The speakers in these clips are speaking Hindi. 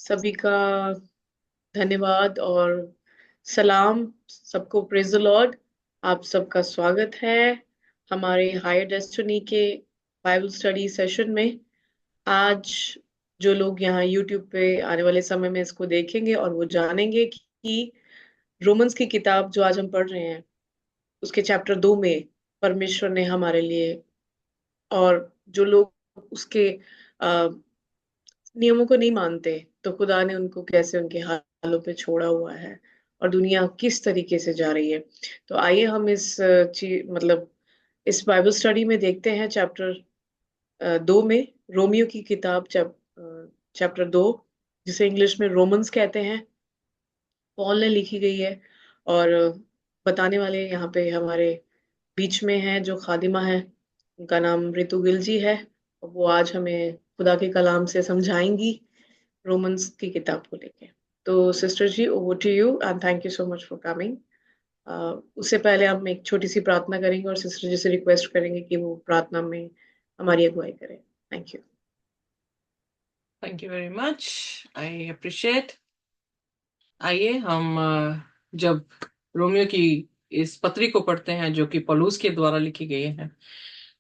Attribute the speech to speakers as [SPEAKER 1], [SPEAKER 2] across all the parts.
[SPEAKER 1] सभी का धन्यवाद और सलाम सबको। Praise the Lord. आप सबका स्वागत है हमारे हायर डेस्टिनी के बाइबल स्टडी सेशन में। आज जो लोग यहाँ यूट्यूब पे आने वाले समय में इसको देखेंगे और वो जानेंगे कि रोमन्स की किताब जो आज हम पढ़ रहे हैं उसके चैप्टर 2 में परमेश्वर ने हमारे लिए, और जो लोग उसके नियमों को नहीं मानते तो खुदा ने उनको कैसे उनके हालों पे छोड़ा हुआ है और दुनिया किस तरीके से जा रही है। तो आइए हम इस मतलब इस बाइबल स्टडी में देखते हैं चैप्टर 2 में, रोमियो की किताब चैप्टर 2, जिसे इंग्लिश में रोमन्स कहते हैं, पॉल ने लिखी गई है। और बताने वाले यहाँ पे हमारे बीच में हैं जो खादिमा है, उनका नाम रितु गिल जी है। और वो आज हमें खुदा के कलाम से समझाएंगी रोमन्स की किताब को लेके। तो sister ji, over to you and thank you so much for coming. उससे पहले हम एक छोटी सी प्रार्थना करेंगे और सिस्टर जी से रिक्वेस्ट करेंगे कि वो प्रार्थना में हमारी अगुवाई करें। Thank you.
[SPEAKER 2] Thank you very much. I appreciate. आइए हम जब रोमियो की इस पत्री को पढ़ते हैं जो कि पौलुस के द्वारा लिखी गई है,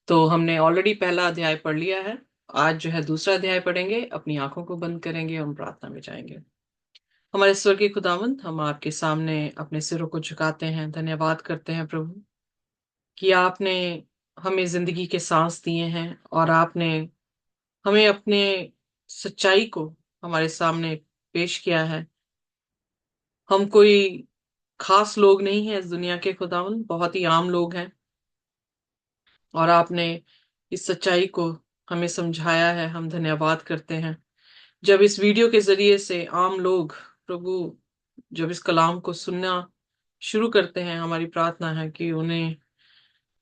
[SPEAKER 2] तो हमने ऑलरेडी पहला अध्याय पढ़ लिया है। आज जो है दूसरा अध्याय पढ़ेंगे। अपनी आंखों को बंद करेंगे, हम प्रार्थना में जाएंगे। हमारे स्वर्गीय खुदावंद, हम आपके सामने अपने सिरों को झुकाते हैं, धन्यवाद करते हैं प्रभु कि आपने हमें जिंदगी के सांस दिए हैं और आपने हमें अपने सच्चाई को हमारे सामने पेश किया है। हम कोई खास लोग नहीं हैं इस दुनिया के खुदावंद, बहुत ही आम लोग हैं, और आपने इस सच्चाई को हमें समझाया है। हम धन्यवाद करते हैं। जब इस वीडियो के जरिए से आम लोग प्रभु जब इस कलाम को सुनना शुरू करते हैं, हमारी प्रार्थना है कि उन्हें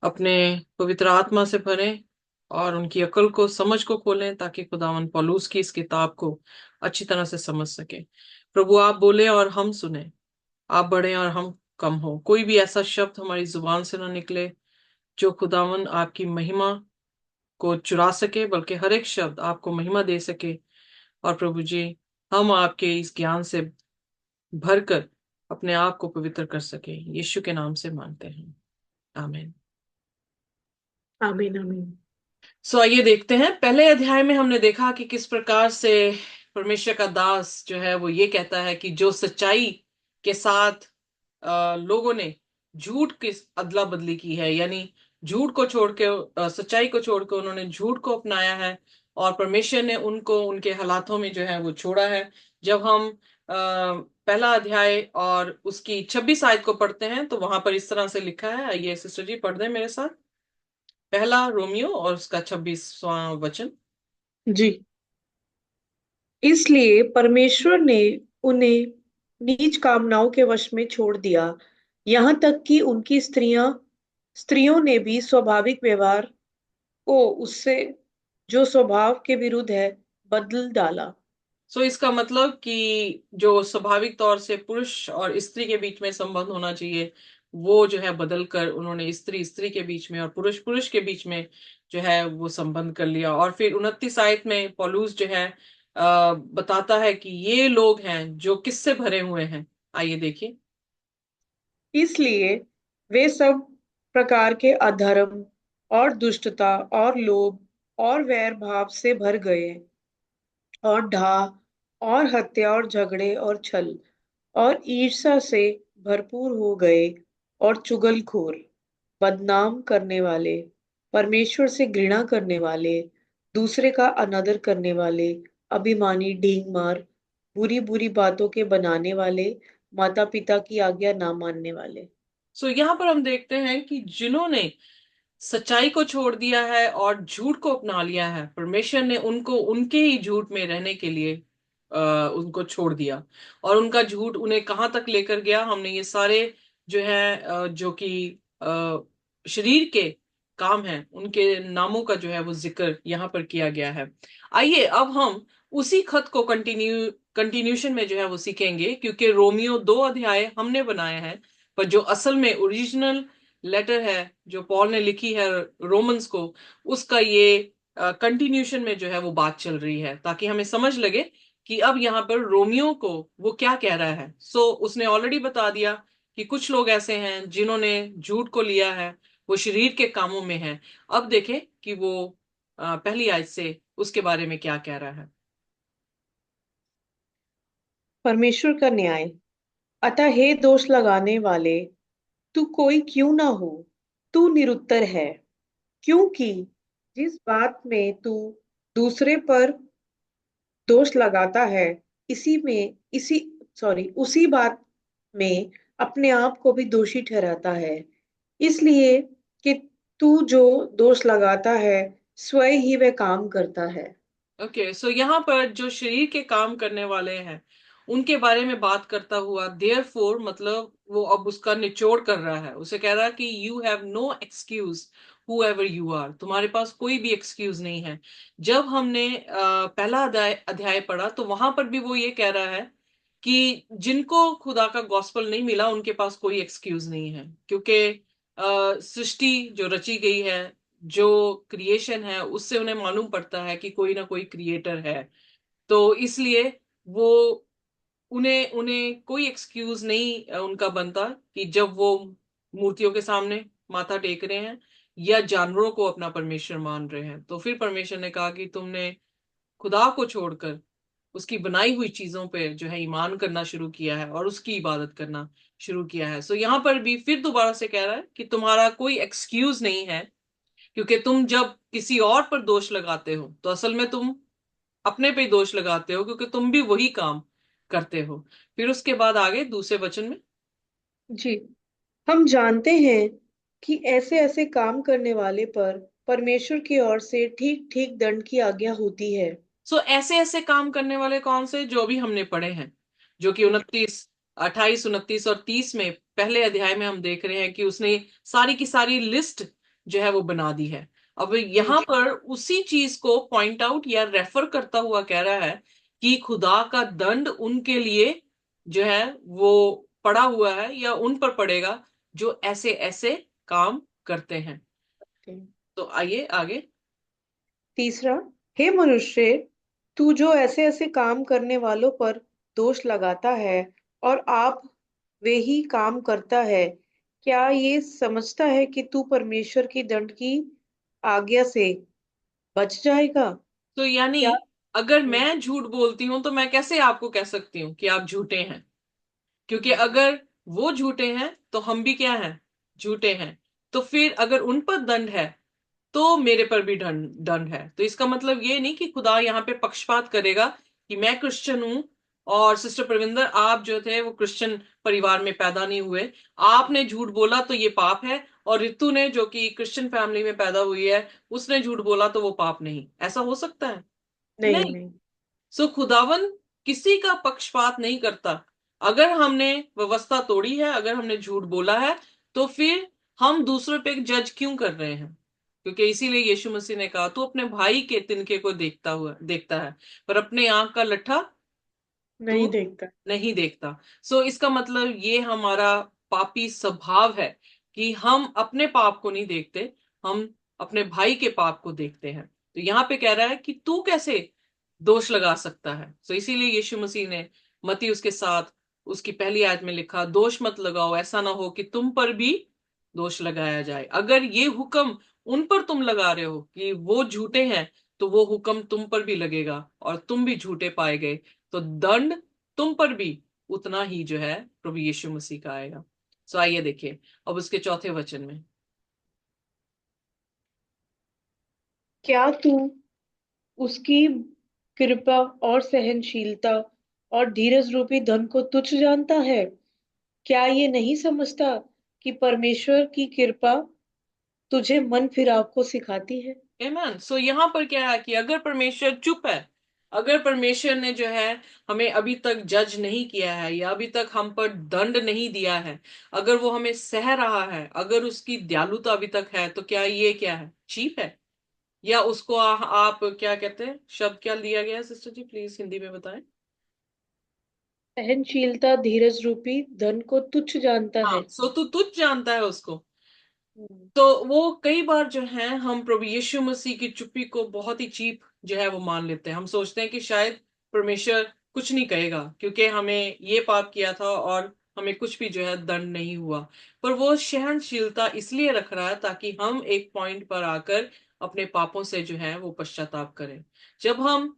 [SPEAKER 2] अपने पवित्र आत्मा से भरें और उनकी अकल को, समझ को खोलें, ताकि खुदावन पौलुस की इस किताब को अच्छी तरह से समझ सके। प्रभु आप बोले और हम सुने, आप बढ़े और हम कम हो। कोई भी ऐसा शब्द हमारी जुबान से ना निकले जो खुदावन आपकी महिमा को चुरा सके, बल्कि हर एक शब्द आपको महिमा दे सके। और प्रभु जी, हम आपके इस ज्ञान से भरकर अपने आप को पवित्र कर सके। यीशु के नाम से मांगते हैं, आमीन।
[SPEAKER 1] आमीन आमीन।
[SPEAKER 2] सो आइए देखते हैं। पहले अध्याय में हमने देखा कि किस प्रकार से परमेश्वर का दास जो है वो ये कहता है कि जो सच्चाई के साथ लोगों ने झूठ की अदला बदली की है, यानी झूठ को छोड़ के सच्चाई को छोड़ के उन्होंने झूठ को अपनाया है, और परमेश्वर ने उनको उनके हालातों में जो है वो छोड़ा है। जब हम पहला अध्याय और उसकी 26 आयत को पढ़ते हैं तो वहां पर इस तरह से लिखा है। आइए सिस्टर जी पढ़ दें मेरे साथ। पहला रोमियो और उसका 26वां वचन।
[SPEAKER 1] जी। इसलिए परमेश्वर ने उन्हें नीच कामनाओं के वश में छोड़ दिया, यहाँ तक कि उनकी स्त्रियों ने भी स्वाभाविक व्यवहार को उससे जो स्वभाव के विरुद्ध है बदल डाला।
[SPEAKER 2] सो इसका मतलब कि जो स्वाभाविक तौर से पुरुष और स्त्री के बीच में संबंध होना चाहिए, वो जो है बदल कर उन्होंने स्त्री स्त्री के बीच में और पुरुष पुरुष के बीच में जो है वो संबंध कर लिया। और फिर 29 आयत में पौलुस जो है बताता है कि ये लोग हैं जो किससे भरे हुए हैं। आइए देखिए।
[SPEAKER 1] इसलिए वे सब प्रकार के अधर्म और दुष्टता और लोभ और वैर भाव से भर गए, और और हत्या और झगड़े और छल और ईर्ष्या से भरपूर हो गए, और चुगलखोर, बदनाम करने वाले, परमेश्वर से घृणा करने वाले, दूसरे का अनादर करने वाले, अभिमानी, ढींग मार, बुरी बुरी बातों के बनाने वाले, माता पिता की आज्ञा ना मानने वाले।
[SPEAKER 2] सो यहाँ पर हम देखते हैं कि जिन्होंने सच्चाई को छोड़ दिया है और झूठ को अपना लिया है, परमेश्वर ने उनको उनके ही झूठ में रहने के लिए उनको छोड़ दिया। और उनका झूठ उन्हें कहाँ तक लेकर गया, हमने ये सारे जो है जो कि शरीर के काम हैं उनके नामों का जो है वो जिक्र यहाँ पर किया गया है। आइए अब हम उसी खत को कंटिन्यूशन में जो है वो सीखेंगे, क्योंकि रोमियो 2 अध्याय हमने बनाए हैं, पर जो असल में ओरिजिनल लेटर है जो पॉल ने लिखी है रोमन्स को, उसका ये कंटिन्यूशन में जो है वो बात चल रही है, ताकि हमें समझ लगे कि अब यहाँ पर रोमियो को वो क्या कह रहा है। उसने ऑलरेडी बता दिया कि कुछ लोग ऐसे हैं जिन्होंने झूठ को लिया है, वो शरीर के कामों में हैं। अब देखें कि वो पहली आयत से उसके बारे में क्या कह रहा है।
[SPEAKER 1] परमेश्वर का न्याय। अतः हे दोष लगाने वाले, तू कोई क्यों ना हो, तू निरुत्तर है, क्योंकि जिस बात में तू दूसरे पर दोष लगाता है, इसी में इसी सॉरी उसी बात में अपने आप को भी दोषी ठहराता है, इसलिए कि तू जो दोष लगाता है स्वयं ही वह काम करता है।
[SPEAKER 2] ओके, सो यहाँ पर जो शरीर के काम करने वाले हैं उनके बारे में बात करता हुआ देयरफॉर, मतलब वो अब उसका निचोड़ कर रहा है। उसे कह रहा है कि you have no excuse however you are, तुम्हारे पास कोई भी एक्सक्यूज नहीं है। जब हमने पहला अध्याय अध्याय पढ़ा तो वहां पर भी वो ये कह रहा है कि जिनको खुदा का गॉस्पेल नहीं मिला उनके पास कोई एक्सक्यूज नहीं है, क्योंकि सृष्टि जो रची गई है, जो क्रिएशन है, उससे उन्हें मालूम पड़ता है कि कोई ना कोई क्रिएटर है। तो इसलिए वो उन्हें उन्हें कोई एक्सक्यूज नहीं उनका बनता कि जब वो मूर्तियों के सामने माथा टेक रहे हैं या जानवरों को अपना परमेश्वर मान रहे हैं। तो फिर परमेश्वर ने कहा कि तुमने खुदा को छोड़कर उसकी बनाई हुई चीजों पे जो है ईमान करना शुरू किया है और उसकी इबादत करना शुरू किया है। यहाँ पर भी फिर दोबारा से कह रहा है कि तुम्हारा कोई एक्सक्यूज नहीं है, क्योंकि तुम जब किसी और पर दोष लगाते हो तो असल में तुम अपने पे ही दोष लगाते हो, क्योंकि तुम भी वही काम करते हो। फिर उसके बाद आगे दूसरे वचन में,
[SPEAKER 1] जी, हम जानते हैं कि ऐसे ऐसे काम करने वाले पर परमेश्वर की ओर से ठीक ठीक दंड की आज्ञा होती है।
[SPEAKER 2] ऐसे ऐसे काम करने वाले कौन से, जो भी हमने पढ़े हैं, जो कि 29, 28, 29 और 30 में पहले अध्याय में हम देख रहे हैं कि उसने सारी की सारी लिस्ट जो है वो बना दी है। अब
[SPEAKER 1] जी
[SPEAKER 2] यहाँ
[SPEAKER 1] जी।
[SPEAKER 2] पर उसी चीज को पॉइंट आउट या रेफर करता हुआ कह रहा है कि खुदा का दंड उनके लिए जो है वो पड़ा हुआ है या उन पर पड़ेगा जो ऐसे ऐसे काम करते हैं। तो आइए आगे।
[SPEAKER 1] तीसरा, हे मनुष्य, तू जो ऐसे ऐसे काम करने वालों पर दोष लगाता है और आप वे ही काम करता है, क्या ये समझता है कि तू परमेश्वर की दंड की आज्ञा से बच जाएगा?
[SPEAKER 2] तो यानी
[SPEAKER 1] क्या?
[SPEAKER 2] अगर
[SPEAKER 1] हम्म,
[SPEAKER 2] मैं झूठ बोलती हूं तो मैं कैसे आपको कह सकती हूँ कि आप झूठे हैं? क्योंकि
[SPEAKER 1] हम्म,
[SPEAKER 2] अगर वो झूठे हैं तो हम भी क्या हैं? झूठे हैं। तो फिर अगर उन पर दंड है तो मेरे पर भी दंड दंड है। तो इसका मतलब ये नहीं कि खुदा यहाँ पे पक्षपात करेगा कि मैं क्रिश्चियन हूं और सिस्टर प्रविंदर आप जो थे वो क्रिश्चियन परिवार में पैदा नहीं हुए, आपने झूठ बोला तो ये पाप है, और रितु ने जो कि क्रिश्चियन फैमिली में पैदा हुई है उसने झूठ बोला तो वो पाप नहीं। ऐसा हो सकता है?
[SPEAKER 1] नहीं
[SPEAKER 2] नहीं।
[SPEAKER 1] नहीं।
[SPEAKER 2] खुदावन किसी का पक्षपात नहीं करता। अगर हमने व्यवस्था तोड़ी है, अगर हमने झूठ बोला है, तो फिर हम दूसरों पे जज क्यों कर रहे हैं? क्योंकि इसीलिए यीशु मसीह ने कहा तू अपने भाई के तिनके को देखता है, पर अपने आंख का लट्ठा तू
[SPEAKER 1] नहीं देखता।
[SPEAKER 2] नहीं देखता। इसका मतलब ये हमारा पापी स्वभाव है कि हम अपने पाप को नहीं देखते, हम अपने भाई के पाप को देखते हैं। तो यहाँ पे कह रहा है कि तू कैसे दोष लगा सकता है। इसीलिए यीशु मसीह ने मती उसके साथ उसकी पहली आयत में लिखा दोष मत लगाओ, ऐसा ना हो कि तुम पर भी दोष लगाया जाए। अगर ये हुक्म उन पर तुम लगा रहे हो कि वो झूठे हैं, तो वो हुक्म तुम पर भी लगेगा और तुम भी झूठे पाए गए, तो दंड तुम पर भी उतना ही जो है प्रभु यीशु मसीह का आएगा। आइए देखिए अब उसके चौथे वचन में।
[SPEAKER 1] क्या तू उसकी कृपा और सहनशीलता और धीरज रूपी धन को तुच्छ जानता है? क्या ये नहीं समझता कि परमेश्वर की कृपा तुझे मन फिराव को सिखाती है?
[SPEAKER 2] आमेन। यहाँ पर क्या है कि अगर परमेश्वर चुप है, अगर परमेश्वर ने जो है हमें अभी तक जज नहीं किया है या अभी तक हम पर दंड नहीं दिया है, अगर वो हमें सह रहा है, अगर उसकी दयालुता अभी तक है, तो क्या ये क्या है? चीप है? या उसको आप क्या कहते हैं, शब्द क्या लिया गया है सिस्टर जी, प्लीज हिंदी में बताएं।
[SPEAKER 1] सहनशीलता धीरज रूपी धन को तुच्छ जानता
[SPEAKER 2] हाँ,
[SPEAKER 1] है।
[SPEAKER 2] तू तुझ जानता है उसको।
[SPEAKER 1] हम्म,
[SPEAKER 2] तो वो कई बार जो है हम प्रभु यीशु मसीह की चुप्पी को बहुत ही चीप जो है वो मान लेते हैं। हम सोचते हैं कि शायद परमेश्वर कुछ नहीं कहेगा, क्योंकि हमें ये पाप किया था और हमें कुछ भी जो है दंड नहीं हुआ। पर वो सहनशीलता इसलिए रख रहा है ताकि हम एक पॉइंट पर आकर अपने पापों से जो है वो पश्चाताप करें। जब हम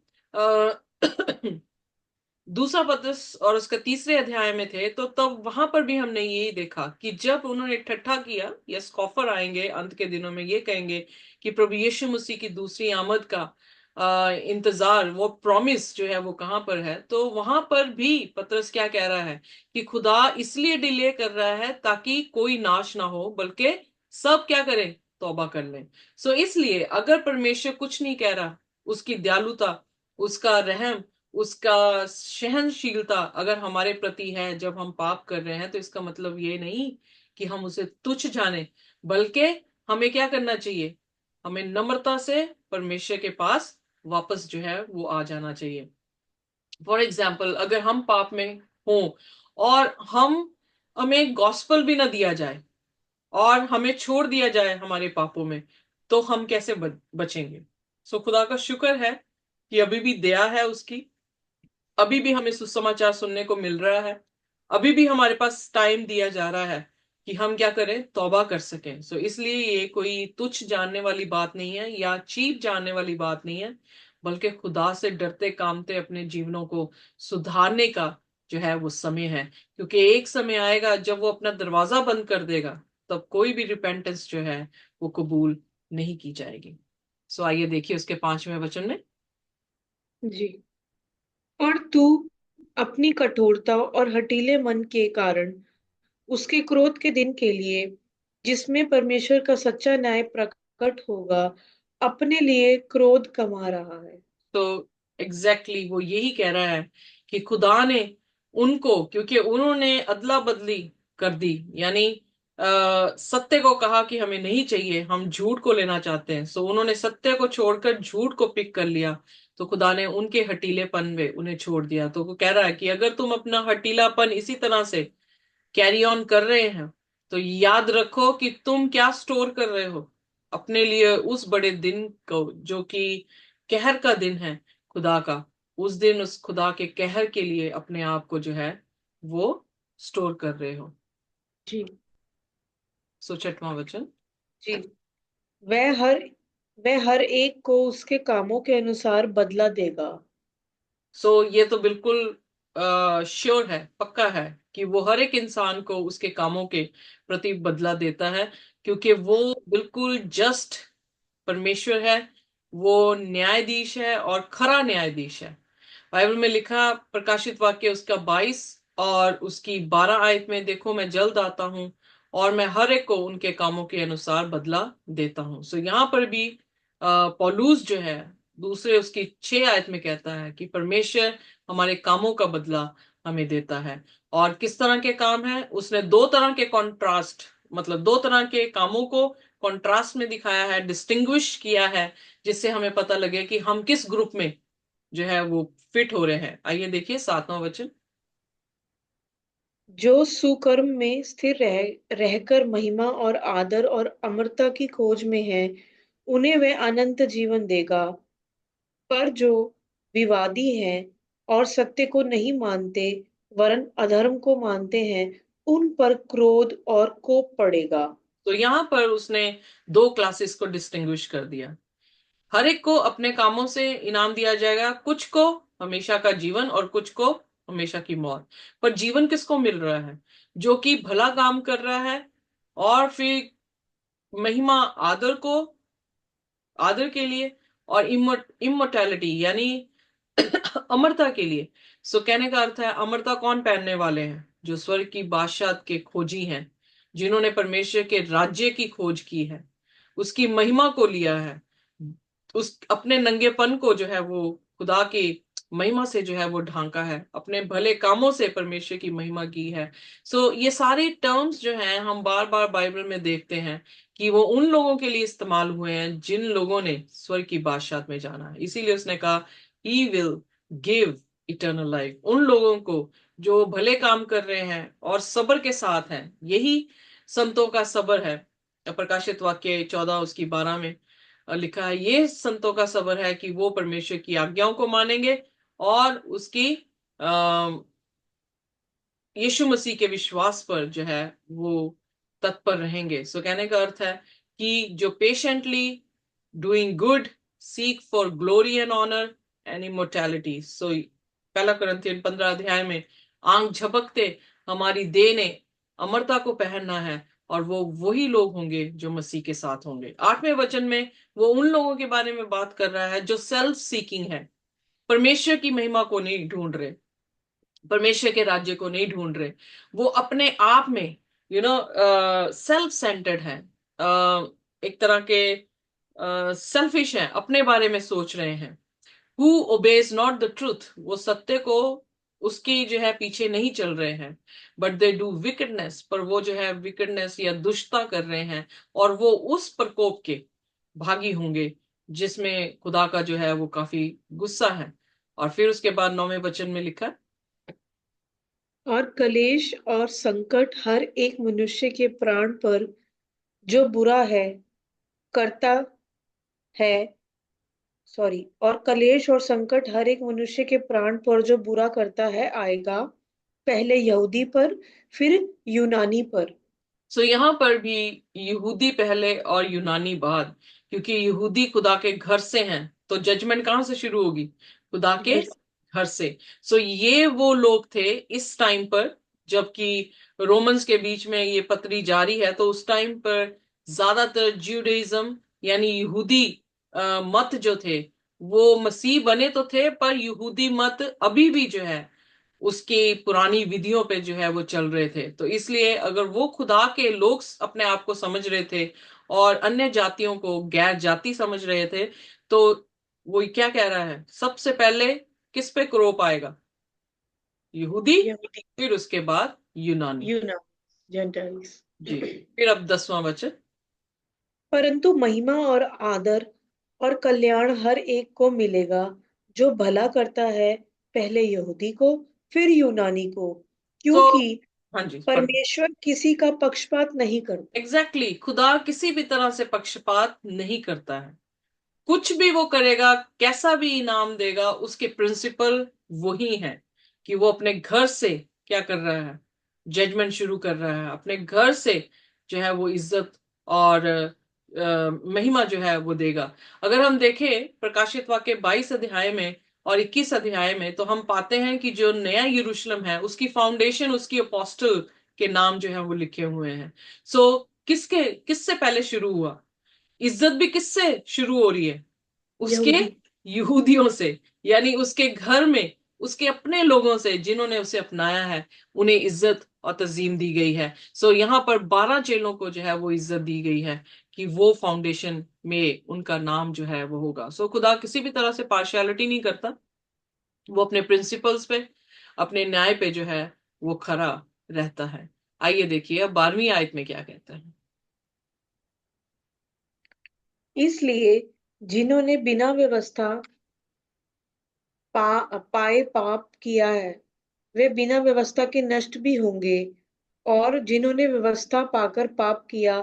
[SPEAKER 2] दूसरा पत्रस और उसका तीसरे अध्याय में थे, तो तब वहां पर भी हमने यही देखा कि जब उन्होंने ठट्ठा किया, या स्कॉफर आएंगे अंत के दिनों में ये कहेंगे कि प्रभु यीशु मसीह की दूसरी आमद का इंतजार, वो प्रॉमिस जो है वो कहां पर है, तो वहां पर भी पतरस क्या कह रहा है कि खुदा इसलिए डिले कर रहा है ताकि कोई नाश ना हो, बल्कि सब क्या करें, तौबा कर लें। सो इसलिए अगर परमेश्वर कुछ नहीं कह रहा, उसकी दयालुता, उसका रहम, उसका सहनशीलता अगर हमारे प्रति है जब हम पाप कर रहे हैं, तो इसका मतलब ये नहीं कि हम उसे तुच्छ जाने, बल्कि हमें क्या करना चाहिए, हमें नम्रता से परमेश्वर के पास वापस जो है वो आ जाना चाहिए। फॉर एग्जाम्पल, अगर हम पाप में हों और हमें गॉस्पल भी ना दिया जाए और हमें छोड़ दिया जाए हमारे पापों में, तो हम कैसे बचेंगे। सो खुदा का शुक्र है कि अभी भी दया है उसकी, अभी भी हमें सुसमाचार सुनने को मिल रहा है, अभी भी हमारे पास टाइम दिया जा रहा है कि हम क्या करें, तौबा कर सकें। सो इसलिए ये कोई तुच्छ जानने वाली बात नहीं है या चीप जानने वाली बात नहीं है, बल्कि खुदा से डरते कामते अपने जीवनों को सुधारने का जो है वो समय है। क्योंकि एक समय आएगा जब वो अपना दरवाजा बंद कर देगा, तब कोई भी रिपेंटेंस जो है वो कबूल नहीं की जाएगी। सो आइए देखिए उसके 5वें वचन में।
[SPEAKER 1] जी। और तू अपनी कठोरता और हठीले मन के कारण उसके क्रोध के दिन के लिए, जिसमें परमेश्वर का सच्चा न्याय प्रकट होगा, अपने लिए क्रोध कमा रहा है।
[SPEAKER 2] तो एग्जैक्टली वो यही कह रहा है कि खुदा ने उनको, क्योंकि उन्होंने अदला बदली कर दी, यानी सत्य को कहा कि हमें नहीं चाहिए, हम झूठ को लेना चाहते हैं, सो उन्होंने सत्य को छोड़कर झूठ को पिक कर लिया, तो खुदा ने उनके हटीलेपन में उन्हें छोड़ दिया। तो वो कह रहा है कि अगर तुम अपना हटीलापन इसी तरह से कैरी ऑन कर रहे हैं, तो याद रखो कि तुम क्या स्टोर कर रहे हो अपने लिए उस बड़े दिन को, जो कि कहर का दिन है खुदा का। उस दिन उस खुदा के कहर के लिए अपने आप को जो है वो स्टोर कर रहे हो।
[SPEAKER 1] जी।
[SPEAKER 2] सो 6वां वचन।
[SPEAKER 1] जी। वह हर वह हर एक को उसके कामों के अनुसार बदला देगा।
[SPEAKER 2] सो ये तो बिल्कुल श्योर है, पक्का है कि वो हर एक इंसान को उसके कामों के प्रति बदला देता है, क्योंकि वो बिल्कुल जस्ट परमेश्वर है, वो न्यायाधीश है और खरा न्यायाधीश है। बाइबल में लिखा, प्रकाशित वाक्य उसका 22 और उसकी 12 आयत में, देखो मैं जल्द आता हूं और मैं हर एक को उनके कामों के अनुसार बदला देता हूं। सो यहाँ पर भी पौलुस जो है दूसरे उसकी 6 आयत में कहता है कि परमेश्वर हमारे कामों का बदला हमें देता है। और किस तरह के काम है, उसने दो तरह के कॉन्ट्रास्ट, मतलब दो तरह के कामों को कॉन्ट्रास्ट में दिखाया है, डिस्टिंग्विश किया है, जिससे हमें पता लगे कि हम किस ग्रुप में जो है वो फिट हो रहे हैं। आइए देखिए 7वां वचन।
[SPEAKER 1] जो सुकर्म में स्थिर रहकर महिमा और आदर और अमरता की खोज में है, उन्हें वह अनंत जीवन देगा। पर जो विवादी हैं और सत्य को नहीं मानते, वरन अधर्म को मानते हैं, उन पर क्रोध और कोप पड़ेगा।
[SPEAKER 2] तो यहां पर उसने दो क्लासेस को डिस्टिंग्विश कर दिया। हर एक को अपने कामों से इनाम दिया जाएगा, कुछ को हमेशा का जीवन और कुछ को हमेशा की मौत। पर जीवन किसको मिल रहा है, जो कि भला काम कर रहा है और फिर महिमा, आदर को, आदर के लिए, और इमोर्टैलिटी यानी अमरता के लिए। सो कहने का अर्थ है, अमरता कौन पहनने वाले हैं, जो स्वर्ग की बादशाह के खोजी हैं, जिन्होंने परमेश्वर के राज्य की खोज की है, उसकी महिमा को लिया है, उस अपने नंगेपन को जो है वो खुदा की महिमा से जो है वो ढांका है, अपने भले कामों से परमेश्वर की महिमा की है। सो ये सारे टर्म्स जो हैं हम बार बार बाइबल में देखते हैं कि वो उन लोगों के लिए इस्तेमाल हुए हैं जिन लोगों ने स्वर्ग की बादशाह में जाना है। इसीलिए उसने कहा he will give eternal life उन लोगों को जो भले काम कर रहे हैं और सब्र के साथ हैं। यही संतों का सब्र है। प्रकाशित वाक्य 14 उसकी 12 में लिखा है, ये संतों का सब्र है कि वो परमेश्वर की आज्ञाओं को मानेंगे और उसकी यीशु मसीह के विश्वास पर जो है वो तत्पर रहेंगे। सो कहने का अर्थ है कि जो patiently doing good seek for glory and honour and immortality. So पहला कुरिन्थियन 15 अध्याय में आंख झपकते हमारी देह ने अमरता को पहनना है, और वो वही लोग होंगे जो मसीह के साथ होंगे। 8वें वचन में वो उन लोगों के बारे में बात कर रहा है जो सेल्फ सीकिंग है, परमेश्वर की महिमा को नहीं ढूंढ रहे, परमेश्वर के राज्य को नहीं ढूंढ रहे। वो अपने आप में सेल्फ सेंटर्ड है, एक तरह के सेल्फिश है, अपने बारे में सोच रहे हैं। Who obeys not the truth, वो सत्य को उसकी जो है पीछे नहीं चल रहे हैं, बट दे डू विकेडनेस, पर वो जो है विकेडनेस या दुष्टता कर रहे हैं, और वो उस प्रकोप के भागी होंगे जिसमें खुदा का जो है वो काफी गुस्सा है। और फिर उसके बाद 9वें वचन में लिखा,
[SPEAKER 1] और कलेश और संकट हर एक मनुष्य के प्राण पर जो बुरा है करता है, सॉरी, और कलेश और संकट हर एक मनुष्य के प्राण पर जो बुरा करता है आएगा, पहले यहूदी पर फिर यूनानी पर।
[SPEAKER 2] सो यहाँ पर भी यहूदी पहले और यूनानी बाद, क्योंकि यहूदी खुदा के घर से हैं, तो जजमेंट कहाँ से शुरू होगी? खुदा के
[SPEAKER 1] घर से।
[SPEAKER 2] घर से। सो ये वो लोग थे इस टाइम पर, जबकि रोमन्स के बीच में ये पत्री जारी है, तो उस टाइम पर ज्यादातर ज्यूडाइज्म यानी यहूदी मत जो थे वो मसीह बने तो थे, पर यहूदी मत अभी भी जो है उसकी पुरानी विधियों पे जो है वो चल रहे थे। तो इसलिए अगर वो खुदा के लोग अपने आप को समझ रहे थे और अन्य जातियों को गैर जाति समझ रहे थे, तो वो क्या कह रहा है, सबसे पहले किस पे क्रोप आएगा? यहूदी,
[SPEAKER 1] यहूदी,
[SPEAKER 2] फिर उसके बाद यूनानी।
[SPEAKER 1] यूनानी, जेंटाइल्स।
[SPEAKER 2] जी। फिर अब 10वां वचन,
[SPEAKER 1] परंतु महिमा और आदर और कल्याण हर एक को मिलेगा जो भला करता है, पहले यहूदी को फिर यूनानी को,
[SPEAKER 2] तो
[SPEAKER 1] क्योंकि
[SPEAKER 2] हाँ जी, पर
[SPEAKER 1] परमेश्वर किसी का पक्षपात नहीं करता।
[SPEAKER 2] एग्जैक्टली खुदा किसी भी तरह से पक्षपात नहीं करता है। कुछ भी वो करेगा, कैसा भी इनाम देगा, उसके प्रिंसिपल वही है कि वो अपने घर से क्या कर रहा है, जजमेंट शुरू कर रहा है। अपने घर से जो है वो इज्जत और महिमा जो है वो देगा। अगर हम देखें प्रकाशित वाक्य 22 अध्याय में और 21 अध्याय में, तो हम पाते हैं कि जो नया यरूशलेम है उसकी फाउंडेशन उसकी अपोस्टल के नाम जो है वो लिखे हुए हैं। सो किससे पहले शुरू हुआ? इज्जत भी किससे शुरू हो रही है? उसके
[SPEAKER 1] यहूदी।
[SPEAKER 2] यहूदियों से, यानी उसके घर में उसके अपने लोगों से जिन्होंने उसे अपनाया है, उन्हें इज्जत और तजीम दी गई है। सो यहाँ पर 12 चेलों को जो है वो इज्जत दी गई है कि वो फाउंडेशन में उनका नाम जो है वो होगा। सो खुदा किसी भी तरह से पार्शियलिटी नहीं करता, वो अपने प्रिंसिपल्स पे, अपने न्याय पे जो है वो खरा रहता है। आइए देखिए अब 12वीं आयत में क्या कहता है।
[SPEAKER 1] इसलिए जिन्होंने बिना व्यवस्था पाए पाप किया है, वे बिना व्यवस्था के नष्ट भी होंगे, और जिन्होंने व्यवस्था पाकर पाप किया,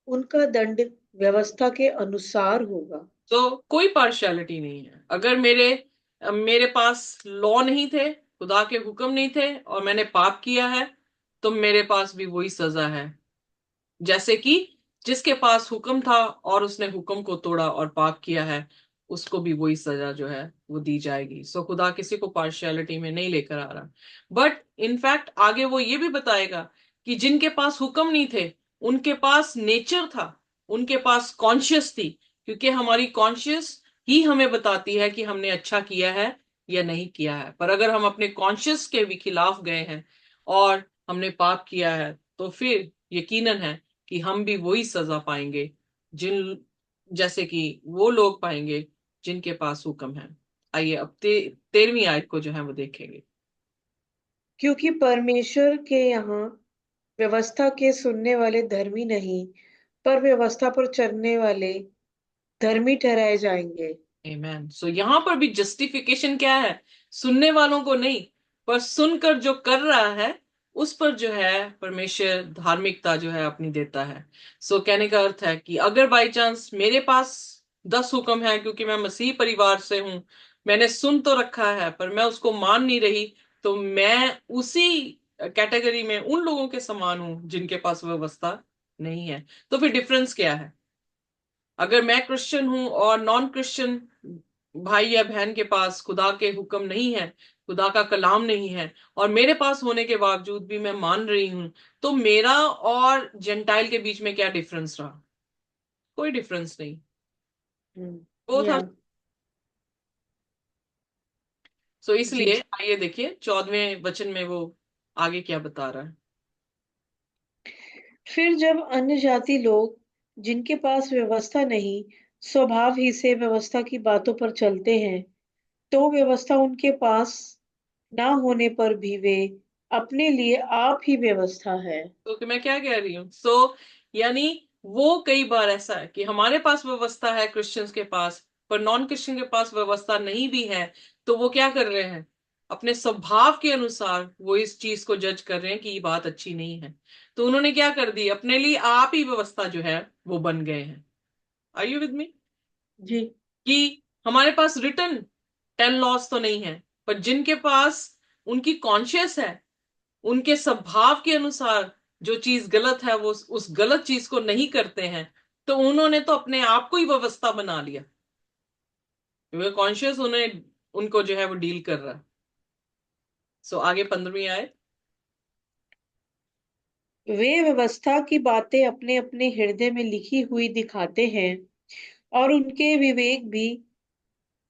[SPEAKER 1] उनका दंड व्यवस्था के अनुसार होगा।
[SPEAKER 2] तो कोई पार्शियलिटी नहीं है। अगर मेरे पास लॉ नहीं थे, खुदा के हुक्म नहीं थे, और मैंने पाप किया है, तो मेरे पास भी वही सजा है। जैसे कि जिसके पास हुक्म था और उसने हुक्म को तोड़ा और पाप किया है, उसको भी वही सजा जो है वो दी जाएगी। सो खुदा किसी को पार्शियलिटी में नहीं लेकर आ रहा। बट इनफैक्ट आगे वो ये भी बताएगा कि जिनके पास हुक्म नहीं थे, उनके पास नेचर था, उनके पास कॉन्शियस थी, क्योंकि हमारी कॉन्शियस ही हमें बताती है कि हमने अच्छा किया है या नहीं किया है। पर अगर हम अपने कॉन्शियस के भी खिलाफ गए हैं और हमने पाप किया है, तो फिर यकीनन है कि हम भी वही सजा पाएंगे जिन जैसे कि वो लोग पाएंगे जिनके पास हुक्म है। आइए अब 13वीं आयत को जो है वो देखेंगे।
[SPEAKER 1] क्योंकि परमेश्वर के यहाँ व्यवस्था के सुनने वाले धर्मी नहीं, पर व्यवस्था पर चलने वाले धर्मी ठहराए जाएंगे।
[SPEAKER 2] आमेन। सो यहाँ पर भी जस्टिफिकेशन क्या है? सुनने वालों को नहीं, पर सुनकर जो कर रहा है उस पर जो है परमेश्वर धार्मिकता जो है अपनी देता है। सो कहने का अर्थ है कि अगर बाई चांस मेरे पास 10 हुक्म है, क्योंकि मैं मसीह परिवार से हूं, मैंने सुन तो रखा है पर मैं उसको मान नहीं रही, तो मैं उसी कैटेगरी में उन लोगों के समान हूं जिनके पास व्यवस्था नहीं है। तो फिर डिफरेंस क्या है? अगर मैं क्रिश्चियन हूं और नॉन क्रिश्चियन भाई या बहन के पास खुदा के हुक्म नहीं है, खुदा का कलाम नहीं है, और मेरे पास होने के बावजूद भी मैं मान रही हूं, तो मेरा और जेंटाइल के बीच में क्या डिफरेंस रहा? कोई डिफरेंस नहीं। वो था।
[SPEAKER 1] या
[SPEAKER 2] सो
[SPEAKER 1] जी
[SPEAKER 2] इसलिए
[SPEAKER 1] जी।
[SPEAKER 2] आइए देखिए 14वें वचन में वो आगे क्या बता रहा है।
[SPEAKER 1] फिर जब अन्य जाति लोग जिनके पास व्यवस्था नहीं स्वभाव ही से व्यवस्था की बातों पर चलते हैं, तो व्यवस्था उनके पास ना होने पर भी वे अपने लिए आप ही व्यवस्था है।
[SPEAKER 2] तो कि मैं क्या कह रही हूँ? यानी वो कई बार ऐसा है कि हमारे पास व्यवस्था है क्रिश्चियंस के पास, पर नॉन क्रिश्चियन के पास व्यवस्था नहीं भी है, तो वो क्या कर रहे हैं? अपने स्वभाव के अनुसार वो इस चीज को जज कर रहे हैं कि ये बात अच्छी नहीं है, तो उन्होंने क्या कर दी? अपने लिए आप ही व्यवस्था जो है वो बन गए हैं। Are you with me?
[SPEAKER 1] जी
[SPEAKER 2] कि हमारे पास रिटर्न 10 लॉस तो नहीं है, पर जिनके पास उनकी कॉन्शियस है, उनके स्वभाव के अनुसार जो चीज गलत है वो उस गलत चीज को नहीं करते हैं, तो उन्होंने तो अपने आप को ही व्यवस्था बना लिया, क्योंकि कॉन्शियस उन्हें उनको जो है वो डील कर रहा है। आगे 15वीं आए।
[SPEAKER 1] वे व्यवस्था की बातें अपने अपने हृदय में लिखी हुई दिखाते हैं और उनके विवेक भी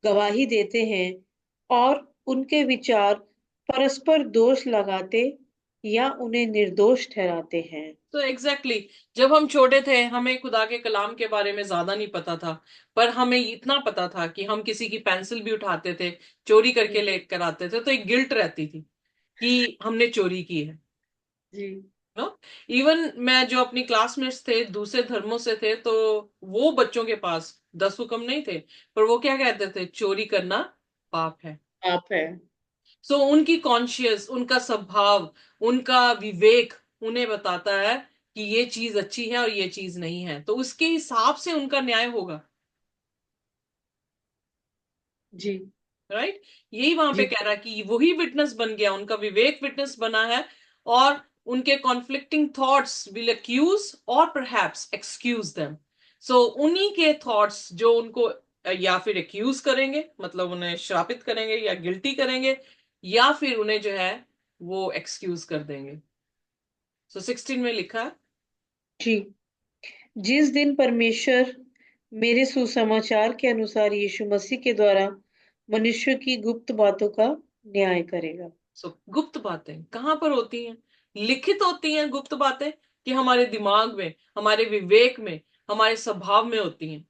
[SPEAKER 1] गवाही देते हैं और उनके विचार परस्पर दोष लगाते या उन्हें निर्दोष ठहराते हैं।
[SPEAKER 2] तो एग्जैक्टली जब हम छोटे थे हमें खुदा के कलाम के बारे में ज्यादा नहीं पता था, पर हमें इतना पता था कि हम किसी की पेंसिल भी उठाते थे, चोरी करके
[SPEAKER 1] हम्म,
[SPEAKER 2] लेकर आते थे, तो एक गिल्ट रहती थी कि हमने चोरी की है।
[SPEAKER 1] जी
[SPEAKER 2] नो, इवन मैं जो अपनी क्लासमेट्स थे दूसरे धर्मों से थे, तो वो बच्चों के पास 10 हुक्म नहीं थे, पर वो क्या कहते थे? चोरी करना पाप है।
[SPEAKER 1] आप है।
[SPEAKER 2] उनकी कॉन्शियस, उनका स्वभाव, उनका विवेक उन्हें बताता है कि ये चीज अच्छी है और ये चीज नहीं है, तो उसके हिसाब से उनका न्याय होगा।
[SPEAKER 1] जी
[SPEAKER 2] राइट? यही वहां पे
[SPEAKER 1] जी
[SPEAKER 2] कह रहा है कि वही विटनेस बन गया, उनका विवेक विटनेस बना है, और उनके कॉन्फ्लिक्टिंग थॉट्स विल एक्यूज और परहैप्स एक्सक्यूज देम। उन्हीं के थॉट्स जो उनको या फिर एक्यूज करेंगे, मतलब उन्हें श्रापित करेंगे या गिल्टी करेंगे, या फिर उन्हें जो है वो एक्सक्यूज कर देंगे। 16 में लिखा है।
[SPEAKER 1] जी। जिस दिन परमेश्वर मेरे सुसमाचार के अनुसार यीशु मसीह के द्वारा मनुष्य की गुप्त बातों का न्याय करेगा।
[SPEAKER 2] गुप्त बातें कहां पर होती हैं? लिखित होती हैं गुप्त बातें, कि हमारे दिमाग में, हमारे विवेक में, हमारे स्वभाव में होती हैं?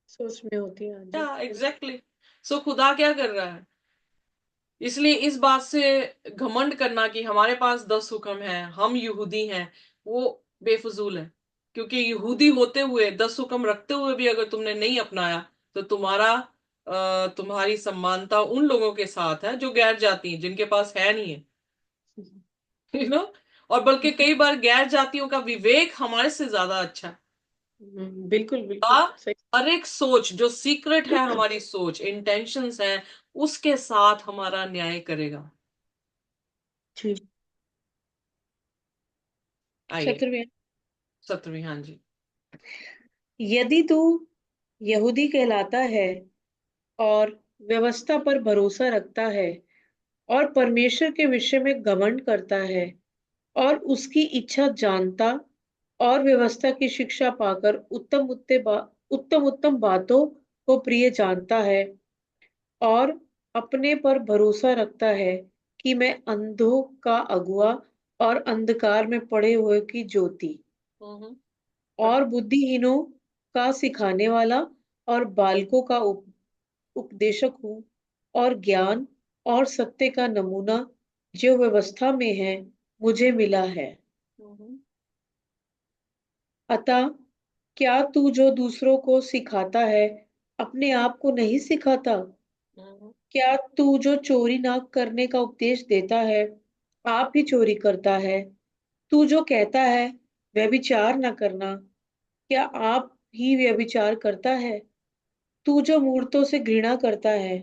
[SPEAKER 1] सोच में होती है, हाँ जी
[SPEAKER 2] या
[SPEAKER 1] बिल्कुल।
[SPEAKER 2] एग्जैक्टली। खुदा क्या कर रहा है? इसलिए इस बात से घमंड करना कि हमारे पास 10 हुक्म हैं, हम यहूदी हैं, वो बेफजूल है। क्योंकि यहूदी होते हुए, 10 हुक्म रखते हुए भी अगर तुमने नहीं अपनाया, तो तुम्हारी समानता उन लोगों के साथ है जो गैर जाति हैं, जिनके पास है नहीं है। यू नो, और बल्कि कई बार गैर जातियों का विवेक हमारे से ज्यादा अच्छा है।
[SPEAKER 1] बिल्कुल
[SPEAKER 2] का
[SPEAKER 1] बिल्कुल सही।
[SPEAKER 2] हर एक सोच जो सीक्रेट है, हमारी सोच, इंटेंशंस हैं, उसके साथ हमारा न्याय करेगा।
[SPEAKER 1] जी।
[SPEAKER 2] आइए।
[SPEAKER 1] 17वें।
[SPEAKER 2] 17वीं, हाँ जी।
[SPEAKER 1] यदि तू यहूदी कहलाता है और व्यवस्था पर भरोसा रखता है और परमेश्वर के विषय में घमंड करता है और उसकी इच्छा जानता और व्यवस्था की शिक्षा पाकर उत्तम उत्तम बातों को प्रिय जानता है और अपने पर भरोसा रखता है कि मैं अंधों का अगुआ और अंधकार में पड़े हुए की ज्योति
[SPEAKER 2] हम्म।
[SPEAKER 1] और बुद्धिहीनों का सिखाने वाला और बालकों का उपदेशक हूँ और ज्ञान और सत्य का नमूना जो व्यवस्था में है मुझे मिला है।
[SPEAKER 2] हम्म।
[SPEAKER 1] अतः क्या तू जो दूसरों को सिखाता है अपने आप को नहीं सिखाता?
[SPEAKER 2] हम्म।
[SPEAKER 1] क्या तू जो चोरी ना करने का उपदेश देता है आप ही चोरी करता है? तू जो कहता है व्यभिचार न करना क्या आप ही व्यभिचार करता है? तू जो मूर्तों से घृणा करता है,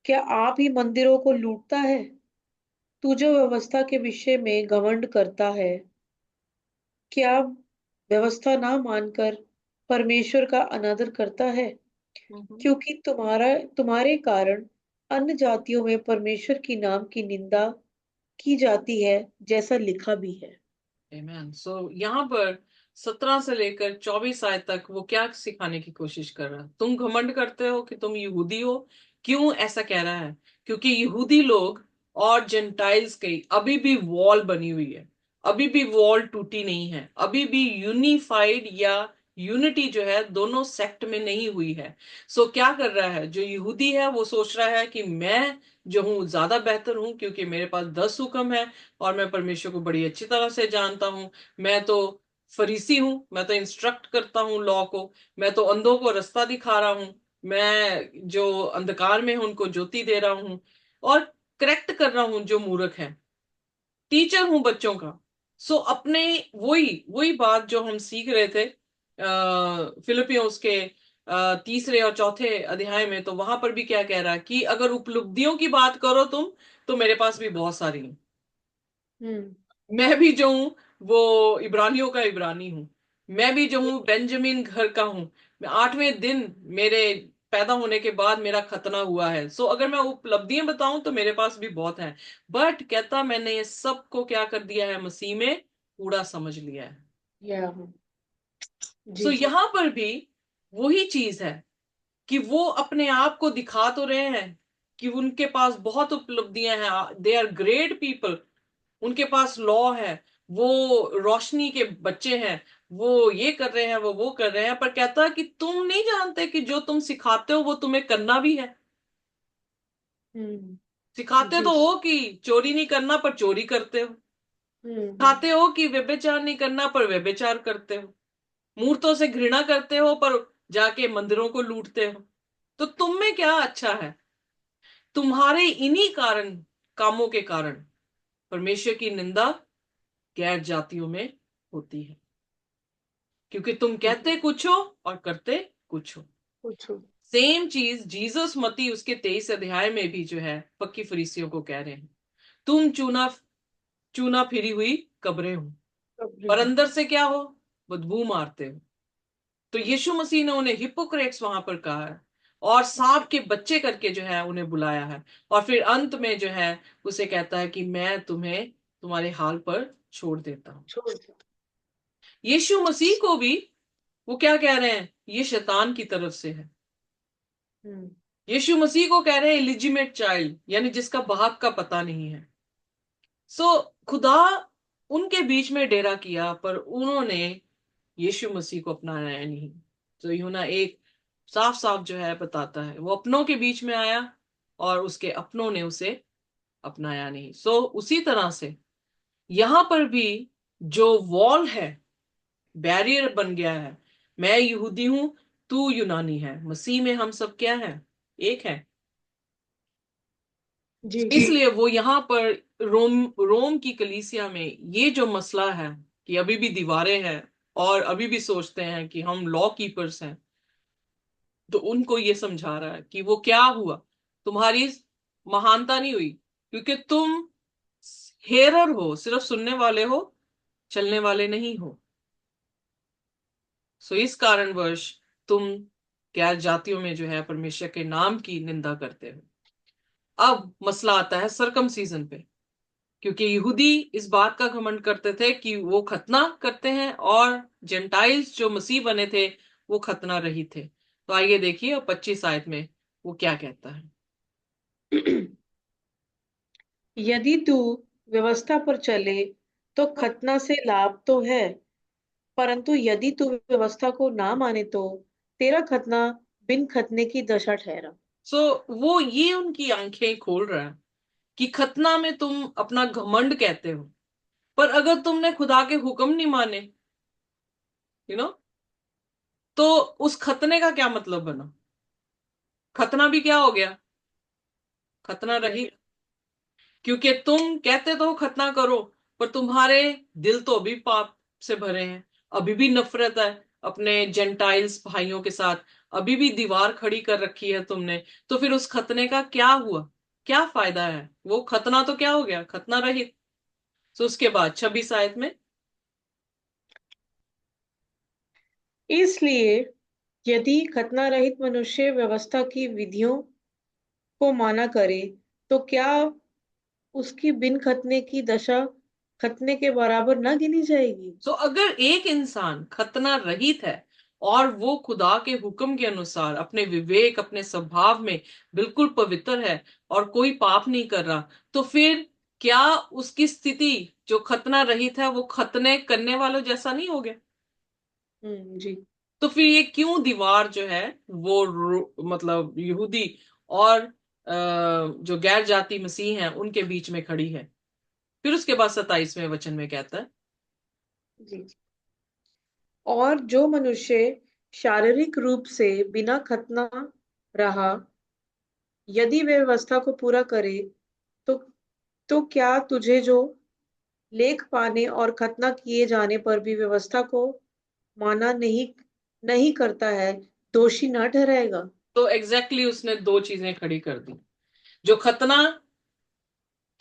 [SPEAKER 1] क्या आप ही मंदिरों को लूटता है? तू जो व्यवस्था के विषय में घमंड करता है, क्या व्यवस्था ना मानकर परमेश्वर का अनादर करता है?
[SPEAKER 2] हम्म।
[SPEAKER 1] क्योंकि तुम्हारे कारण अन्य जातियों में परमेश्वर की नाम की निंदा की जाती है, जैसा लिखा भी है।
[SPEAKER 2] आमेन। सो यहाँ पर 17 से लेकर 24 आयत तक वो क्या सिखाने की कोशिश कर रहा है? तुम घमंड करते हो कि तुम यहूदी हो। क्यों ऐसा कह रहा है? क्योंकि यहूदी लोग और जेंटाइल्स की अभी भी वॉल बनी हुई है, अभी भी वॉल टूटी नहीं है, अभी भी यूनिफाइड या यूनिटी जो है दोनों सेक्ट में नहीं हुई है। सो क्या कर रहा है? जो यहूदी है वो सोच रहा है कि मैं जो हूं ज्यादा बेहतर हूं, क्योंकि मेरे पास 10 हुक्म है और मैं परमेश्वर को बड़ी अच्छी तरह से जानता हूं। मैं तो फरीसी हूं, मैं तो इंस्ट्रक्ट करता हूं लॉ को, मैं तो अंधों को रास्ता दिखा रहा हूं, मैं जो अंधकार में हूं उनको ज्योति दे रहा हूं, और करेक्ट कर रहा हूं जो मूर्ख है, टीचर हूं बच्चों का। सो अपने वही वही बात जो हम सीख रहे थे फिलिपियों के 3 और 4 अध्याय में, तो वहां पर भी क्या कह रहा है कि अगर उपलब्धियों की बात करो तुम, तो मेरे पास भी बहुत सारी हैं।
[SPEAKER 1] हम्म।
[SPEAKER 2] मैं भी जो हूं वो इब्रानियों का इब्रानी हूं, मैं भी जो हूं बेंजामिन घर का हूं, मैं 8वें दिन मेरे पैदा होने के बाद मेरा खतना हुआ है। सो अगर मैं उपलब्धियां बताऊं तो मेरे पास भी बहुत है। बट कहता मैंने ये सब को क्या कर दिया है? मसीह में कूड़ा समझ लिया है।
[SPEAKER 1] या
[SPEAKER 2] सो
[SPEAKER 1] जी जी।
[SPEAKER 2] यहां पर भी वही चीज है कि वो अपने आप को दिखा तो रहे हैं कि उनके पास बहुत उपलब्धियां हैं, दे आर ग्रेट पीपल, उनके पास लॉ है, वो रोशनी के बच्चे हैं, वो ये कर रहे हैं, वो कर रहे हैं। पर कहता है कि तुम नहीं जानते कि जो तुम सिखाते हो वो तुम्हें करना भी है।
[SPEAKER 1] हम्म।
[SPEAKER 2] सिखाते
[SPEAKER 1] जी।
[SPEAKER 2] तो हो कि चोरी नहीं करना, पर चोरी करते हो। सिखाते हो कि व्यभिचार नहीं करना, पर व्यभिचार करते हो। मूर्तों से घृणा करते हो, पर जाके मंदिरों को लूटते हो। तो तुम में क्या अच्छा है? तुम्हारे इन्हीं कारण, कामों के कारण परमेश्वर की निंदा गैर जातियों में होती है, क्योंकि तुम कहते
[SPEAKER 1] जी।
[SPEAKER 2] कुछ हो और करते कुछ हो।
[SPEAKER 1] पूछो।
[SPEAKER 2] सेम चीज जीसस मती उसके 23 अध्याय में भी जो है पक्की फरीसियों को कह रहे हैं, तुम चूना चूना फिरी हुई कब्रें हो,
[SPEAKER 1] कब्र
[SPEAKER 2] पर
[SPEAKER 1] हो।
[SPEAKER 2] अंदर से क्या हो? बदबू मारते हो। तो यीशु मसीह ने उन्हें हिपोक्रेट्स वहां पर कहा है, और सांप के बच्चे करके जो है उन्हें बुलाया है, और फिर अंत में जो है उसे कहता है कि मैं तुम्हें तुम्हारे हाल पर छोड़ देता हूं।
[SPEAKER 1] छोड़ दो।
[SPEAKER 2] यीशु मसीह को भी वो क्या कह रहे हैं? ये शैतान की तरफ से है।
[SPEAKER 1] हम्म।
[SPEAKER 2] यीशु मसीह को कह रहे हैं इलिजिमेट चाइल्ड, यानी जिसका बाप का पता नहीं है। सो खुदा उनके बीच में डेरा किया, पर उन्होंने यीशु मसीह को अपनाया नहीं। तो यूना एक साफ साफ जो है बताता है, वो अपनों के बीच में आया और उसके अपनों ने उसे अपनाया नहीं। सो उसी तरह से यहां पर भी जो वॉल है, बैरियर बन गया है। मैं यहूदी हूं, तू यूनानी है, मसीह में हम सब क्या है? एक है।
[SPEAKER 1] जी जी।
[SPEAKER 2] इसलिए वो यहाँ पर रोम रोम की कलीसिया में ये जो मसला है कि अभी भी दीवारें हैं और अभी भी सोचते हैं कि हम लॉ कीपर्स हैं, तो उनको ये समझा रहा है कि वो क्या हुआ, तुम्हारी महानता नहीं हुई, क्योंकि तुम हेरर हो, सिर्फ सुनने वाले हो, चलने वाले नहीं हो। सो इस कारणवश तुम गैर जातियों में जो है परमेश्वर के नाम की निंदा करते हो। अब मसला आता है सरकमसीजन पे, क्योंकि यहूदी इस बात का घमंड करते थे कि वो खतना करते हैं, और जेंटाइल्स जो मसीह बने थे वो खतना रहित थे। तो आइए देखिए अब 25 आयत में वो क्या कहता है।
[SPEAKER 1] यदि तू व्यवस्था पर चले तो खतना से लाभ तो है, परंतु यदि तू व्यवस्था को ना माने तो तेरा खतना बिन खतने की दशा ठहरा।
[SPEAKER 2] सो वो ये उनकी आंखें खोल रहा है कि खतना में तुम अपना घमंड कहते हो, पर अगर तुमने खुदा के हुक्म नहीं माने, यू नो, तो उस खतने का क्या मतलब बना? खतना भी क्या हो गया? खतना रहित। क्योंकि तुम कहते तो हो खतना करो, पर तुम्हारे दिल तो अभी पाप से भरे हैं, अभी भी नफरत है, अपने जेंटाइल्स भाइयों के साथ अभी भी दीवार खड़ी कर रखी है तुमने, तो फिर उस खतने का क्या हुआ? क्या फायदा है? वो खतना तो क्या हो गया? खतना रहित। तो उसके बाद 26 आयत में,
[SPEAKER 1] इसलिए यदि खतना रहित मनुष्य व्यवस्था की विधियों को माना करे, तो क्या उसकी बिन खतने की दशा खतने के बराबर न गिनी जाएगी?
[SPEAKER 2] तो अगर एक इंसान खतना रहित है और वो खुदा के हुक्म के अनुसार अपने विवेक, अपने स्वभाव में बिल्कुल पवित्र है और कोई पाप नहीं कर रहा, तो फिर क्या उसकी स्थिति जो खतना रहित है वो खतने करने वालों जैसा नहीं हो गया?
[SPEAKER 1] जी।
[SPEAKER 2] तो फिर ये क्यों दीवार जो है वो मतलब यहूदी और जो गैर जाति मसीह हैं उनके बीच में खड़ी है? फिर उसके बाद 27वें वचन में कहता है,
[SPEAKER 1] जी। और जो मनुष्य शारीरिक रूप से बिना खतना रहा, यदि वे व्यवस्था को पूरा करे, तो क्या तुझे जो लेख पाने और खतना किए जाने पर भी व्यवस्था को माना नहीं नहीं करता है, दोषी न ठहराएगा?
[SPEAKER 2] तो एग्जैक्टली उसने दो चीजें खड़ी कर दी। जो खतना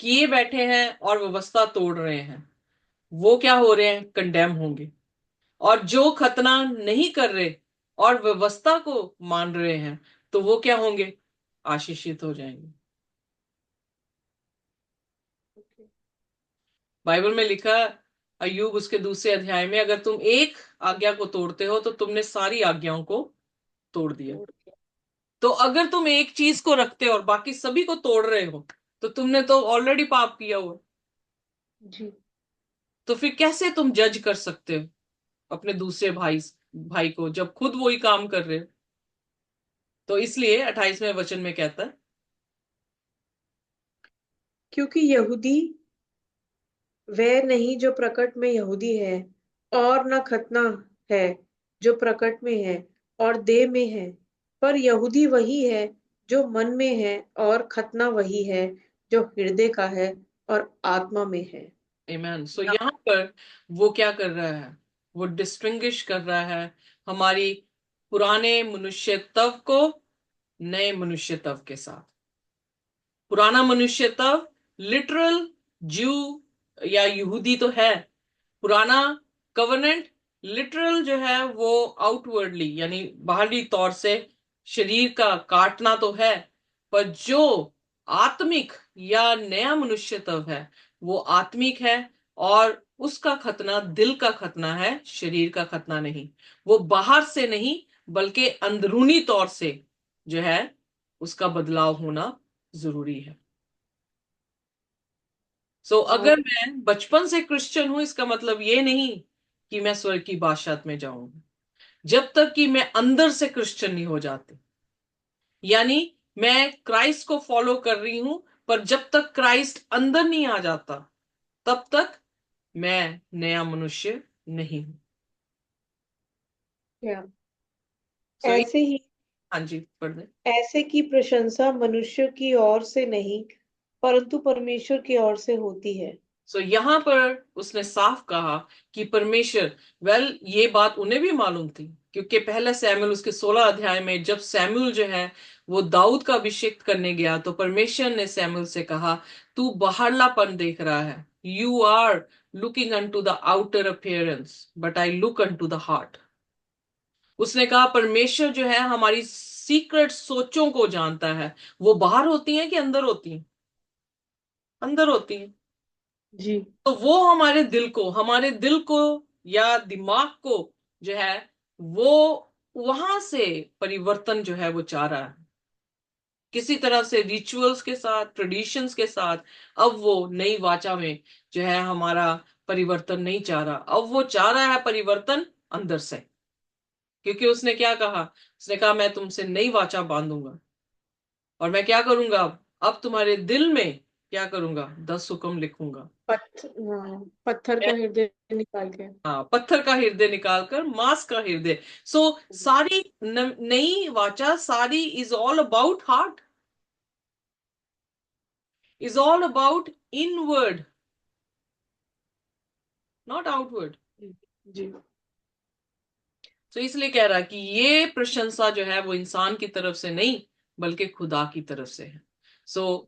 [SPEAKER 2] किए बैठे हैं और व्यवस्था तोड़ रहे हैं, वो क्या हो रहे हैं? कंडेम होंगे। और जो खतना नहीं कर रहे और व्यवस्था को मान रहे हैं, तो वो क्या होंगे? आशीषित हो जाएंगे। बाइबल में लिखा, अय्यूब उसके दूसरे अध्याय में, अगर तुम एक आज्ञा को तोड़ते हो तो तुमने सारी आज्ञाओं को तोड़ दिया। तो अगर तुम एक चीज को रखते हो और बाकी सभी को तोड़ रहे हो, तो तुमने तो ऑलरेडी पाप किया हुआ।
[SPEAKER 1] जी।
[SPEAKER 2] तो फिर कैसे तुम जज कर सकते हो अपने दूसरे भाई को, जब खुद वही काम कर रहे हो? तो इसलिए 28वें वचन में कहता है,
[SPEAKER 1] क्योंकि यहूदी वह नहीं जो प्रकट में यहूदी है, और न खतना है जो प्रकट में है और देह में है, पर यहूदी वही है जो मन में है, और खतना वही है जो हृदय का है और आत्मा में है।
[SPEAKER 2] आमेन। सो यहाँ पर वो क्या कर रहा है? वो डिस्टिंग्विश कर रहा है हमारी पुराने मनुष्यत्व को नए मनुष्यत्व के साथ। पुराना मनुष्यत्व लिटरल ज्यू या यहूदी तो है। पुराना कवर्नेंट लिटरल जो है वो आउटवर्डली यानी बाहरी तौर से शरीर का काटना तो है, पर जो आत्मिक या नया मनुष्यत्व है वो आत्मिक है। और उसका खतना दिल का खतना है, शरीर का खतना नहीं। वो बाहर से नहीं बल्कि अंदरूनी तौर से जो है उसका बदलाव होना जरूरी है। अगर
[SPEAKER 1] और
[SPEAKER 2] मैं बचपन से क्रिश्चियन हूं, इसका मतलब ये नहीं कि मैं स्वर्ग की बादशाहत में जाऊंगा, जब तक कि मैं अंदर से क्रिश्चियन नहीं हो जाती। यानी मैं क्राइस्ट को फॉलो कर रही हूं, पर जब तक क्राइस्ट अंदर नहीं आ जाता, तब तक मैं नया मनुष्य नहीं हूं।
[SPEAKER 1] क्या
[SPEAKER 2] सो
[SPEAKER 1] ऐसे ही
[SPEAKER 2] हाँ जी, पढ़ दें।
[SPEAKER 1] ऐसे की प्रशंसा मनुष्य की ओर से नहीं, परंतु परमेश्वर की ओर से होती है।
[SPEAKER 2] यहां पर उसने साफ कहा कि परमेश्वर, ये बात उन्हें भी मालूम थी, क्योंकि पहले सैमुएल उसके 16 अध्याय में जब सैमुएल जो है वो दाऊद का अभिषेक करने गया, तो परमेश्वर ने सैमुएल से कहा, तू बाहरलापन देख रहा है, you are looking unto the outer appearance but I look unto the heart. उसने कहा परमेश्वर जो है हमारी सीक्रेट सोचों को जानता है। वो बाहर होती हैं कि अंदर होती हैं? अंदर होती हैं।
[SPEAKER 1] जी।
[SPEAKER 2] तो वो हमारे दिल को या दिमाग को जो है वो वहां से परिवर्तन जो है वो चाह रहा है, किसी तरह से रिचुअल्स के साथ, ट्रेडिशंस के साथ। अब वो नई वाचा में जो है हमारा परिवर्तन नहीं चाह रहा, अब वो चाह रहा है परिवर्तन अंदर से। क्योंकि उसने क्या कहा? उसने कहा मैं तुमसे नई वाचा बांधूंगा और मैं क्या करूंगा? अब तुम्हारे दिल में क्या करूंगा? 10 हुक्म लिखूंगा।
[SPEAKER 1] पत्थर का हृदय निकाल के।
[SPEAKER 2] हाँ, पत्थर का हृदय निकालकर मांस का हृदय। सारी नई वाचा, सारी is all about heart, is all about inward, not outward.
[SPEAKER 1] जी।
[SPEAKER 2] तो इसलिए कह रहा कि ये प्रशंसा जो है वो इंसान की तरफ से नहीं बल्कि खुदा की तरफ से है।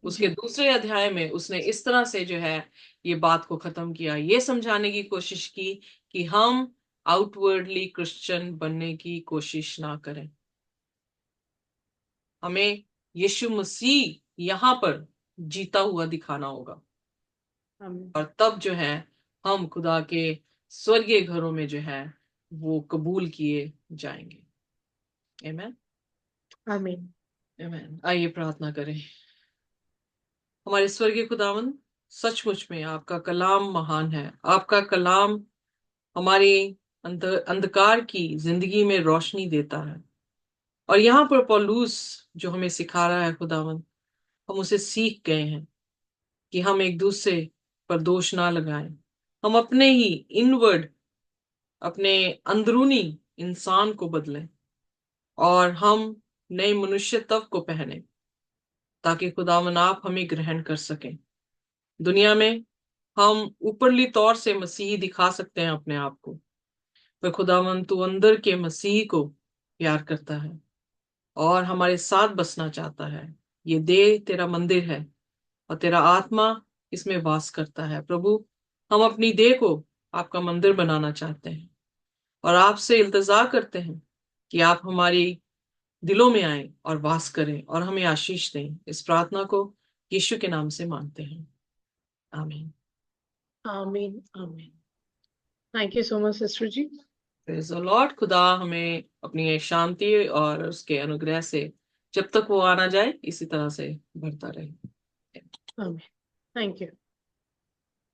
[SPEAKER 2] उसके
[SPEAKER 1] जी।
[SPEAKER 2] दूसरे अध्याय में उसने इस तरह से जो है ये बात को खत्म किया, ये समझाने की कोशिश की कि हम आउटवर्डली क्रिश्चियन बनने की कोशिश ना करें। हमें यीशु मसीह यहां पर जीता हुआ दिखाना होगा,
[SPEAKER 1] आमीन।
[SPEAKER 2] और तब जो है हम खुदा के स्वर्गीय घरों में जो है वो कबूल किए जाएंगे। आमीन।
[SPEAKER 1] आमीन।
[SPEAKER 2] आमीन। आइए प्रार्थना करें। हमारे स्वर्गीय खुदावन, सचमुच में आपका कलाम महान है। आपका कलाम हमारी अंधकार की जिंदगी में रोशनी देता है। और यहाँ पर पौलुस जो हमें सिखा रहा है खुदावन, हम उसे सीख गए हैं कि हम एक दूसरे पर दोष ना लगाएं। हम अपने ही इनवर्ड, अपने अंदरूनी इंसान को बदलें, और हम नए मनुष्य तब को पहने ताकि खुदावन आप हमें ग्रहण कर सकें। दुनिया में हम ऊपरली तौर से मसीही दिखा सकते हैं अपने आप को, पर खुदावन तू अंदर के मसीह को प्यार करता है और हमारे साथ बसना चाहता है। ये देह तेरा मंदिर है और तेरा आत्मा इसमें वास करता है। प्रभु, हम अपनी देह को आपका मंदिर बनाना चाहते हैं और आपसे इल्तजा करते हैं कि आप हमारी दिलों में आए और वास करें और हमें आशीष दें। इस प्रार्थना को यीशु के नाम से मांगते हैं, आमीन।
[SPEAKER 1] आमीन। आमीन। Thank you so much sister ji.
[SPEAKER 2] Praise the lord. खुदा हमें अपनी शांति और उसके अनुग्रह से जब तक वो आना जाए इसी तरह से भरता रहे।
[SPEAKER 1] आमीन। Thank you.